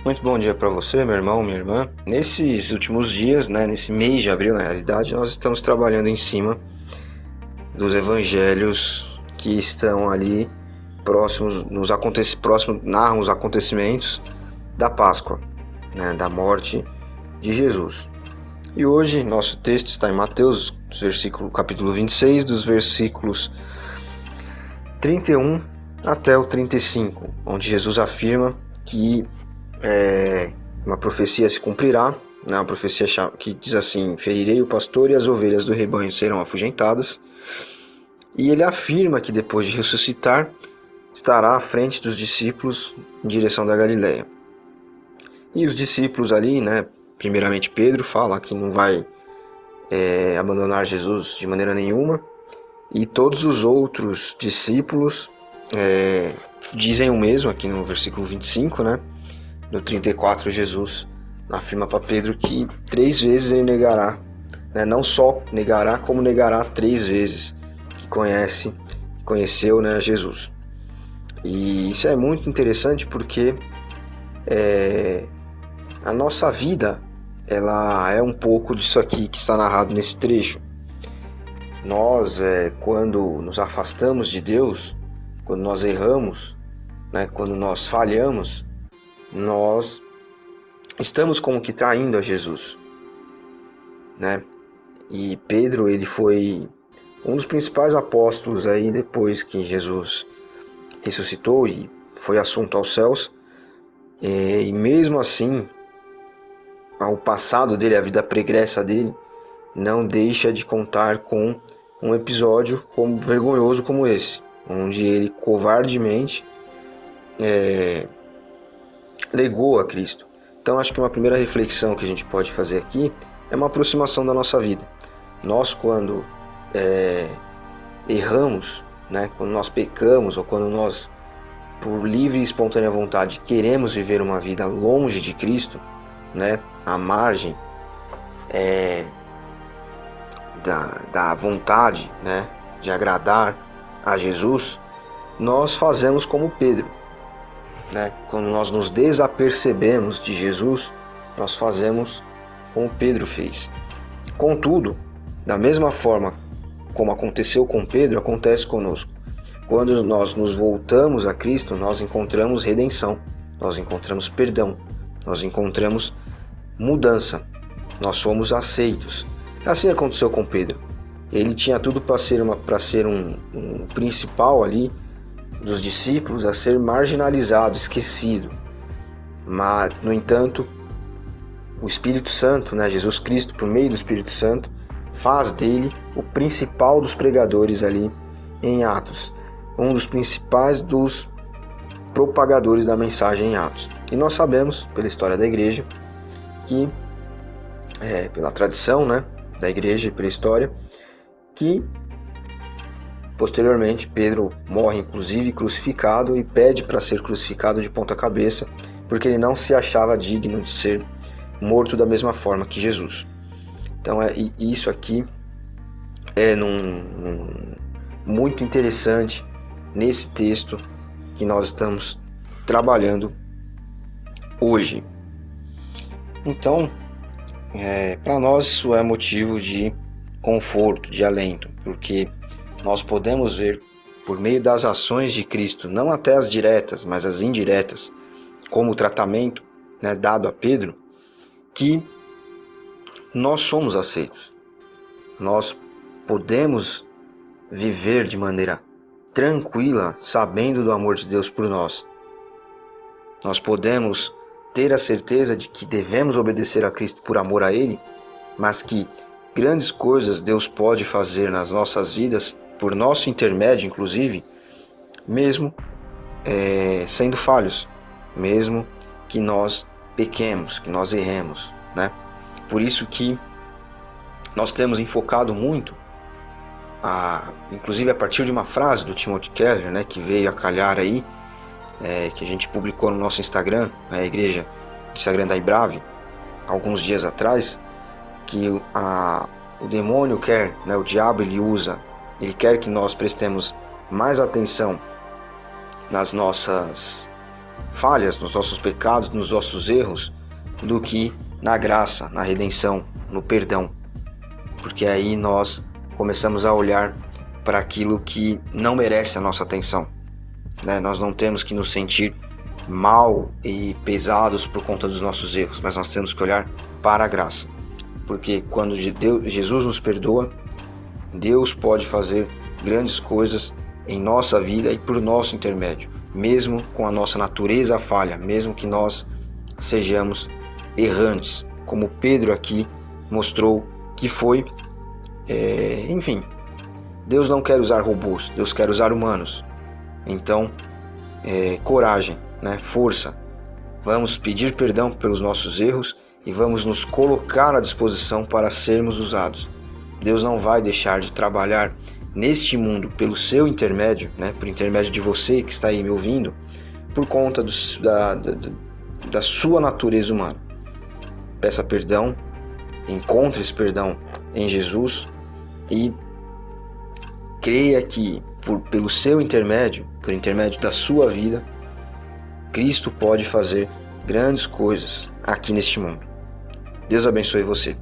Muito bom dia para você, meu irmão, minha irmã. Nesses últimos dias, nesse mês de abril, na realidade, nós estamos trabalhando em cima dos evangelhos que estão ali próximos, narram os acontecimentos da Páscoa, da morte de Jesus. E hoje nosso texto está em Mateus, capítulo 26, dos versículos 31 até o 35, onde Jesus afirma que uma profecia se cumprirá, uma profecia que diz assim: ferirei o pastor e as ovelhas do rebanho serão afugentadas. E ele afirma que depois de ressuscitar, estará à frente dos discípulos em direção da Galileia. E os discípulos ali, primeiramente Pedro, fala que não vai abandonar Jesus de maneira nenhuma, e todos os outros discípulos dizem o mesmo aqui no versículo 25, No 34, Jesus afirma para Pedro que 3 vezes ele negará, não só negará, como negará 3 vezes que conheceu Jesus. E isso é muito interessante porque a nossa vida ela é um pouco disso aqui que está narrado nesse trecho. Nós, quando nos afastamos de Deus, quando nós erramos, quando nós falhamos, nós estamos como que traindo a Jesus, E Pedro, ele foi um dos principais apóstolos aí depois que Jesus ressuscitou e foi assunto aos céus. E mesmo assim, o passado dele, a vida pregressa dele, não deixa de contar com um episódio vergonhoso como esse, onde ele covardemente negou a Cristo. Então acho que uma primeira reflexão que a gente pode fazer aqui é uma aproximação da nossa vida. Nós, quando erramos, quando nós pecamos, ou quando nós, por livre e espontânea vontade, queremos viver uma vida longe de Cristo, à margem da vontade, de agradar a Jesus, nós fazemos como Pedro. Quando nós nos desapercebemos de Jesus, nós fazemos como Pedro fez. Contudo, da mesma forma como aconteceu com Pedro, acontece conosco. Quando nós nos voltamos a Cristo, nós encontramos redenção, nós encontramos perdão, nós encontramos mudança, nós somos aceitos. Assim aconteceu com Pedro. Ele tinha tudo para ser um principal ali dos discípulos, a ser marginalizado, esquecido. Mas, no entanto, o Espírito Santo, Jesus Cristo, por meio do Espírito Santo, faz dele o principal dos pregadores ali em Atos, um dos principais dos propagadores da mensagem em Atos. E nós sabemos, pela história da igreja, que, pela tradição da igreja e pela história, que posteriormente Pedro morre inclusive crucificado e pede para ser crucificado de ponta cabeça, porque ele não se achava digno de ser morto da mesma forma que Jesus. Então isso aqui é muito interessante nesse texto que nós estamos trabalhando hoje. Então, para nós isso é motivo de conforto, de alento, porque nós podemos ver, por meio das ações de Cristo, não até as diretas, mas as indiretas, como o tratamento dado a Pedro, que nós somos aceitos. Nós podemos viver de maneira tranquila, sabendo do amor de Deus por nós. Nós podemos ter a certeza de que devemos obedecer a Cristo por amor a Ele, mas que grandes coisas Deus pode fazer nas nossas vidas, por nosso intermédio, inclusive, mesmo sendo falhos, mesmo que nós pequemos, que nós erremos, Por isso que nós temos enfocado muito, inclusive a partir de uma frase do Timothy Keller, que veio a calhar aí, que a gente publicou no nosso Instagram, a igreja, Instagram da Ibrave, alguns dias atrás, que o demônio quer, o diabo ele quer que nós prestemos mais atenção nas nossas falhas, nos nossos pecados, nos nossos erros, do que na graça, na redenção, no perdão. Porque aí nós começamos a olhar para aquilo que não merece a nossa atenção, né? Nós não temos que nos sentir mal e pesados por conta dos nossos erros, mas nós temos que olhar para a graça. Porque quando Jesus nos perdoa, Deus pode fazer grandes coisas em nossa vida e por nosso intermédio, mesmo com a nossa natureza falha, mesmo que nós sejamos errantes, como Pedro aqui mostrou que foi. Enfim, Deus não quer usar robôs, Deus quer usar humanos. Então, coragem, né? Força. Vamos pedir perdão pelos nossos erros e vamos nos colocar à disposição para sermos usados. Deus não vai deixar de trabalhar neste mundo pelo seu intermédio, né? Por intermédio de você que está aí me ouvindo, por conta da sua natureza humana. Peça perdão, encontre esse perdão em Jesus e creia que pelo seu intermédio, por intermédio da sua vida, Cristo pode fazer grandes coisas aqui neste mundo. Deus abençoe você.